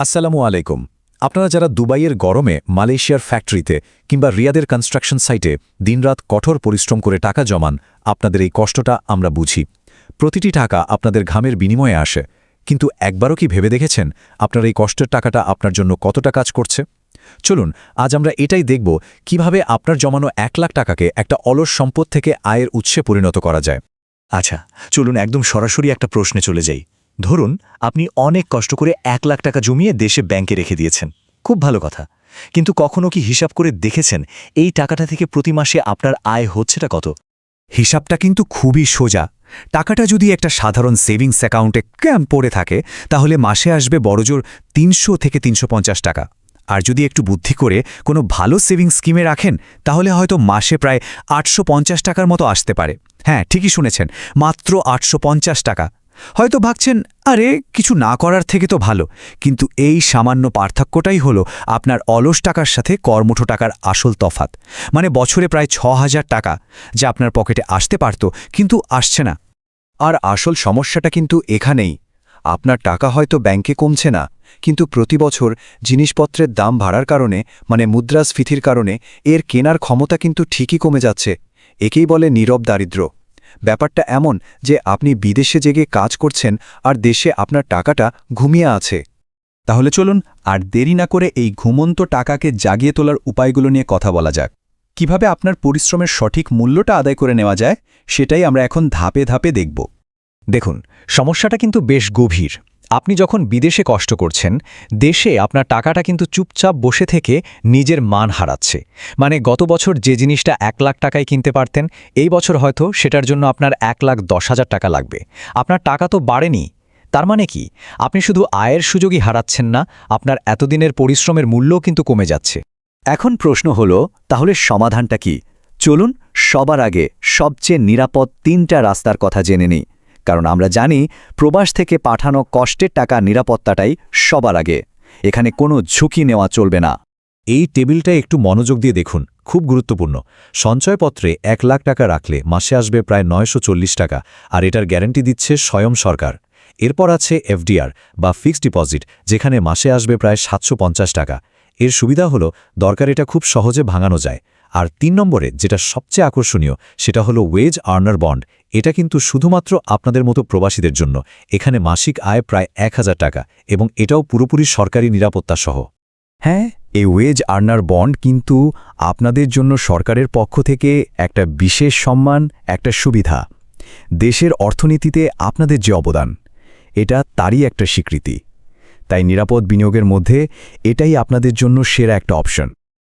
আসসালামু আলাইকুম। আপনারা যারা দুবাইয়ের গরমে মালয়েশিয়ার ফ্যাক্টরিতে কিংবা রিয়াদের কনস্ট্রাকশন সাইটে দিনরাত কঠোর পরিশ্রম করে টাকা জমান, আপনাদের এই কষ্টটা আমরা বুঝি। প্রতিটি টাকা আপনাদের ঘামের বিনিময়ে আসে, কিন্তু একবারও কি ভেবে দেখেছেন আপনার এই কষ্টের টাকাটা আপনার জন্য কতটা কাজ করছে? চলুন আজ আমরা এটাই দেখব কিভাবে আপনার জমানো ১ লাখ টাকাকে একটা অলস সম্পদ থেকে আয়ের উৎসে পরিণত করা যায়। আচ্ছা, চলুন একদম সরাসরি একটা প্রশ্নে চলে যাই। ধরুন আপনি অনেক কষ্ট করে ১ লাখ টাকা জমিয়ে দেশে ব্যাংকে রেখে দিয়েছেন। খুব ভালো কথা। কিন্তু কখনো কি হিসাব করে দেখেছেন এই টাকাটা থেকে প্রতি মাসে আপনার আয় হচ্ছেটা কত? হিসাবটা কিন্তু খুবই সোজা। টাকাটা যদি একটা সাধারণ সেভিংস অ্যাকাউন্টে পড়ে থাকে, তাহলে মাসে আসবে বড়জোর ৩০০ থেকে ৩৫০ টাকা। আর যদি একটু বুদ্ধি করে কোনো ভালো সেভিংস স্কিমে রাখেন, তাহলে হয়তো মাসে প্রায় ৮৫০ টাকার মতো আসতে পারে। হ্যাঁ, ঠিকই শুনেছেন, মাত্র ৮৫০ টাকা। হয়তো ভাবছেন, আরে কিছু না করার থেকে তো ভালো। কিন্তু এই সামান্য পার্থক্যটাই হলো আপনার অলস টাকার সাথে কর্মঠ টাকার আসল তফাৎ। মানে বছরে প্রায় ৬,০০০ টাকা, যা আপনার পকেটে আসতে পারত, কিন্তু আসছে না। আর আসল সমস্যাটা কিন্তু এখানেই। আপনার টাকা হয়তো ব্যাংকে কমছে না, কিন্তু প্রতি বছর জিনিসপত্রের দাম বাড়ার কারণে, মানে মুদ্রাস্ফীতির কারণে এর কেনার ক্ষমতা কিন্তু ঠিকই কমে যাচ্ছে। একেই বলে নীরব দারিদ্র্য। ব্যাপারটা এমন যে আপনি বিদেশে জেগে কাজ করছেন আর দেশে আপনার টাকাটা ঘুমিয়ে আছে। তাহলে চলুন আর দেরি না করে এই ঘুমন্ত টাকাকে জাগিয়ে তোলার উপায়গুলো নিয়ে কথা বলা যাক। কিভাবে আপনার পরিশ্রমের সঠিক মূল্যটা আদায় করে নেওয়া যায়, সেটাই আমরা এখন ধাপে ধাপে দেখব। দেখুন, সমস্যাটা কিন্তু বেশ গভীর। আপনি যখন বিদেশে কষ্ট করছেন, দেশে আপনার টাকাটা কিন্তু চুপচাপ বসে থেকে নিজের মান হারাচ্ছে। মানে গত বছর যে জিনিসটা ১ লাখ টাকায় কিনতে পারতেন, এই বছর হয়তো সেটার জন্য আপনার ১,১০,০০০ টাকা লাগবে। আপনার টাকা তো বাড়েনি। তার মানে কি, আপনি শুধু আয়ের সুযোগই হারাচ্ছেন না, আপনার এতদিনের পরিশ্রমের মূল্যও কিন্তু কমে যাচ্ছে। এখন প্রশ্ন হলো, তাহলে সমাধানটা কি? চলুন সবার আগে সবচেয়ে নিরাপদ ৩টা রাস্তার কথা জেনে নিই। কারণ আমরা জানি, প্রবাস থেকে পাঠানো কষ্টের টাকা নিরাপত্তাটাই সবার আগে। এখানে কোনো ঝুঁকি নেওয়া চলবে না। এই টেবিলটা একটু মনোযোগ দিয়ে দেখুন, খুব গুরুত্বপূর্ণ। সঞ্চয়পত্রে ১ লাখ টাকা রাখলে মাসে আসবে প্রায় ৯৪০ টাকা, আর এটার গ্যারান্টি দিচ্ছে স্বয়ং সরকার। এরপর আছে এফডিআর বা ফিক্সড ডিপোজিট, যেখানে মাসে আসবে প্রায় ৭৫০ টাকা। এর সুবিধা হলো দরকার এটা খুব সহজে ভাঙানো যায়। আর ৩ নম্বরে যেটা সবচেয়ে আকর্ষণীয়, সেটা হলো ওয়েজ আর্নার বন্ড। এটা কিন্তু শুধুমাত্র আপনাদের মতো প্রবাসীদের জন্য। এখানে মাসিক আয় প্রায় ১,০০০ টাকা, এবং এটাও পুরোপুরি সরকারি নিরাপত্তা সহ। হ্যাঁ, এই ওয়েজ আর্নার বন্ড কিন্তু আপনাদের জন্য সরকারের পক্ষ থেকে একটা বিশেষ সম্মান, একটা সুবিধা। দেশের অর্থনীতিতে আপনাদের যে অবদান, এটা তারই একটা স্বীকৃতি। তাই নিরাপদ বিনিয়োগের মধ্যে এটাই আপনাদের জন্য সেরা একটা অপশন।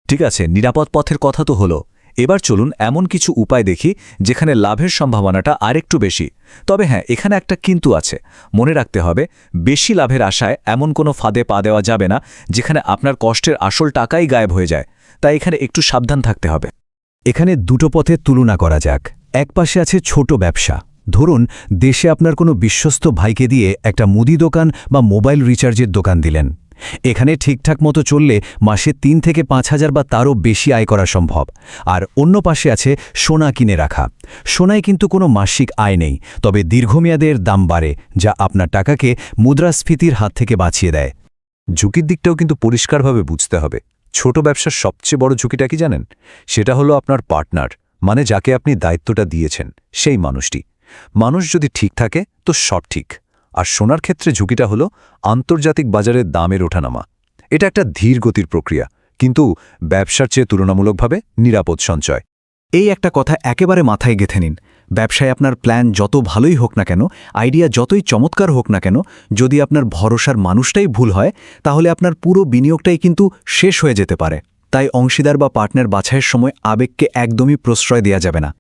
ঠিক আছে, নিরাপদ পথের কথা তো হলো। এবার চলুন এমন কিছু উপায় দেখি যেখানে লাভের সম্ভাবনাটা আরেকটু বেশি। তবে হ্যাঁ, এখানে একটা কিন্তু আছে। মনে রাখতে হবে, বেশি লাভের আশায় এমন কোনো ফাঁদে পা দেওয়া যাবে না যেখানে আপনার কষ্টের আসল টাকাই গায়েব হয়ে যায়। তাই এখানে একটু সাবধান থাকতে হবে। এখানে দুটো পথের তুলনা করা যাক। এক পাশে আছে ছোট ব্যবসা। ধরুন দেশে আপনার কোনো বিশ্বস্ত ভাইকে দিয়ে একটা মুদি দোকান বা মোবাইল রিচার্জের দোকান দিলেন। এখানে ঠিকঠাক মতো চললে মাসে ৩ থেকে ৫,০০০ বা তারও বেশি আয় করা সম্ভব। আর অন্য পাশে আছে সোনা কিনে রাখা। সোনায় কিন্তু কোনো মাসিক আয় নেই, তবে দীর্ঘমেয়াদের দাম বাড়ে, যা আপনার টাকাকে মুদ্রাস্ফীতির হাত থেকে বাঁচিয়ে দেয়। ঝুঁকির দিকটাও কিন্তু পরিষ্কারভাবে বুঝতে হবে। ছোট ব্যবসার সবচেয়ে বড় ঝুঁকিটা কি জানেন? সেটা হলো আপনার পার্টনার, মানে যাকে আপনি দায়িত্বটা দিয়েছেন, সেই মানুষটি। মানুষ যদি ঠিক থাকে তো সব ঠিক। আর সোনার ক্ষেত্রে ঝুঁকিটা হলো আন্তর্জাতিক বাজারের দামের ওঠানামা। এটা একটা ধীর গতির প্রক্রিয়া, কিন্তু ব্যবসার চেয়ে তুলনামূলকভাবে নিরাপদ সঞ্চয়। এই একটা কথা একেবারে মাথায় গেঁথে নিন। ব্যবসায় আপনার প্ল্যান যত ভালোই হোক না কেন, আইডিয়া যতই চমৎকার হোক না কেন, যদি আপনার ভরসার মানুষটাই ভুল হয়, তাহলে আপনার পুরো বিনিয়োগটাই কিন্তু শেষ হয়ে যেতে পারে। তাই অংশীদার বা পার্টনার বাছাইয়ের সময় আবেগকে একদমই প্রশ্রয় দেওয়া যাবে না।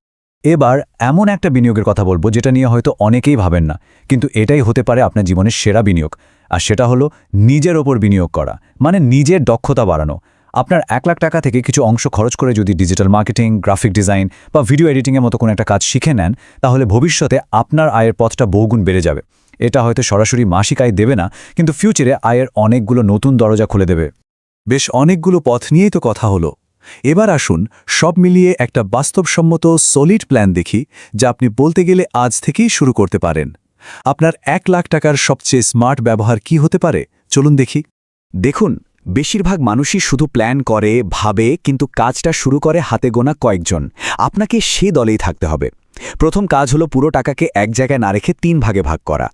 এবার এমন একটা বিনিয়োগের কথা বলবো যেটা নিয়ে হয়তো অনেকেই ভাবেন না, কিন্তু এটাই হতে পারে আপনার জীবনের সেরা বিনিয়োগ। আর সেটা হলো নিজের ওপর বিনিয়োগ করা, মানে নিজের দক্ষতা বাড়ানো। আপনার ১ লাখ টাকা থেকে কিছু অংশ খরচ করে যদি ডিজিটাল মার্কেটিং, গ্রাফিক ডিজাইন বা ভিডিও এডিটিংয়ের মতো কোনো একটা কাজ শিখে নেন, তাহলে ভবিষ্যতে আপনার আয়ের পথটা বহুগুণ বেড়ে যাবে। এটা হয়তো সরাসরি মাসিক আয় দেবে না, কিন্তু ফিউচারে আয়ের অনেকগুলো নতুন দরজা খুলে দেবে। বেশ অনেকগুলো পথ নিয়েই তো কথা হলো। এবার আসুন সব মিলিয়ে একটা বাস্তবসম্মত সলিড প্ল্যান দেখি, যা আপনি বলতে গেলে আজ থেকেই শুরু করতে পারেন। আপনার ১ লাখ টাকার সবচেয়ে স্মার্ট ব্যবহার কি হতে পারে, চলুন দেখি। দেখুন, বেশিরভাগ মানুষই শুধু প্ল্যান করে, ভাবে, কিন্তু কাজটা শুরু করে হাতে গোনা কয়েকজন। আপনাকে সে দলেই থাকতে হবে। প্রথম কাজ হলো পুরো টাকাকে এক জায়গায় না রেখে 3 ভাগে ভাগ করা।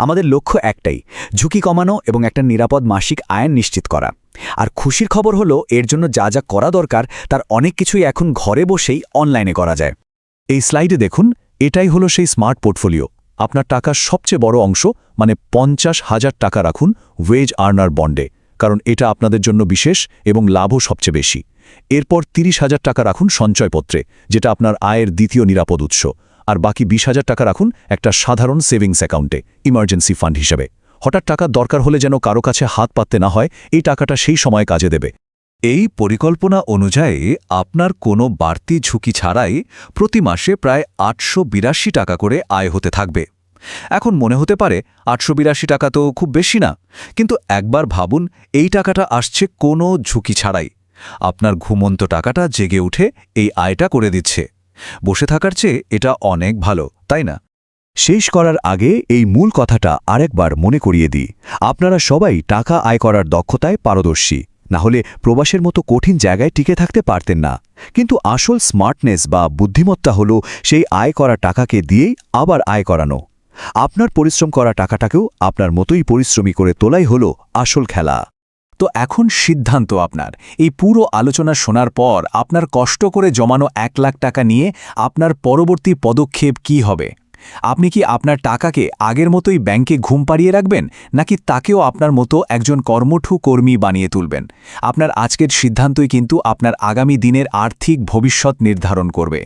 আমাদের লক্ষ্য একটাই, ঝুঁকি কমানো এবং একটা নিরাপদ মাসিক আয় নিশ্চিত করা। আর খুশির খবর হলো এর জন্য যা যা করা দরকার তার অনেক কিছুই এখন ঘরে বসেই অনলাইনে করা যায়। এই স্লাইডে দেখুন, এটাই হলো সেই স্মার্ট পোর্টফোলিও। আপনার টাকার সবচেয়ে বড় অংশ মানে 50,000 টাকা রাখুন ওয়েজ আর্নার বন্ডে, কারণ এটা আপনাদের জন্য বিশেষ এবং লাভও সবচেয়ে বেশি। এরপর 30,000 টাকা রাখুন সঞ্চয়পত্রে, যেটা আপনার আয়ের দ্বিতীয় নিরাপদ উৎস। আর বাকি 20,000 টাকা রাখুন একটা সাধারণ সেভিংস অ্যাকাউন্টে, ইমার্জেন্সি ফান্ড হিসেবে। হঠাৎ টাকা দরকার হলে যেন কারো কাছে হাত পাততে না হয়, এই টাকাটা সেই সময় কাজে দেবে। এই পরিকল্পনা অনুযায়ী আপনার কোনো বাড়তি ঝুঁকি ছাড়াই প্রতি মাসে প্রায় 882 টাকা করে আয় হতে থাকবে। এখন মনে হতে পারে 882 টাকা তো খুব বেশি না, কিন্তু একবার ভাবুন, এই টাকাটা আসছে কোনো ঝুঁকি ছাড়াই। আপনার ঘুমন্ত টাকাটা জেগে উঠে এই আয়টা করে দিচ্ছে। বসে থাকার চেয়ে এটা অনেক ভালো, তাই না? শেষ করার আগে এই মূল কথাটা আরেকবার মনে করিয়ে দিই, আপনারা সবাই টাকা আয় করার দক্ষতায় পারদর্শী, না হলে প্রবাসের মতো কঠিন জায়গায় টিকে থাকতে পারতেন না। কিন্তু আসল স্মার্টনেস বা বুদ্ধিমত্তা হলো সেই আয় করা টাকাকে দিয়েই আবার আয় করানো। আপনার পরিশ্রম করা টাকাটাকেও আপনার মতোই পরিশ্রমী করে তোলাই হলো আসল খেলা। তো এখন সিদ্ধান্ত আপনার। এই পুরো আলোচনা শোনার পর আপনার কষ্ট করে জমানো 1 লাখ টাকা নিয়ে আপনার পরবর্তী পদক্ষেপ কী হবে? আপনি কি আপনার টাকাকে আগের মতোই ব্যাংকে ঘুম পাড়িয়ে রাখবেন, নাকি তাকেও আপনার মতো একজন কর্মঠু কর্মী বানিয়ে তুলবেন? আপনার আজকের সিদ্ধান্তই কিন্তু আপনার আগামী দিনের আর্থিক ভবিষ্যৎ নির্ধারণ করবে।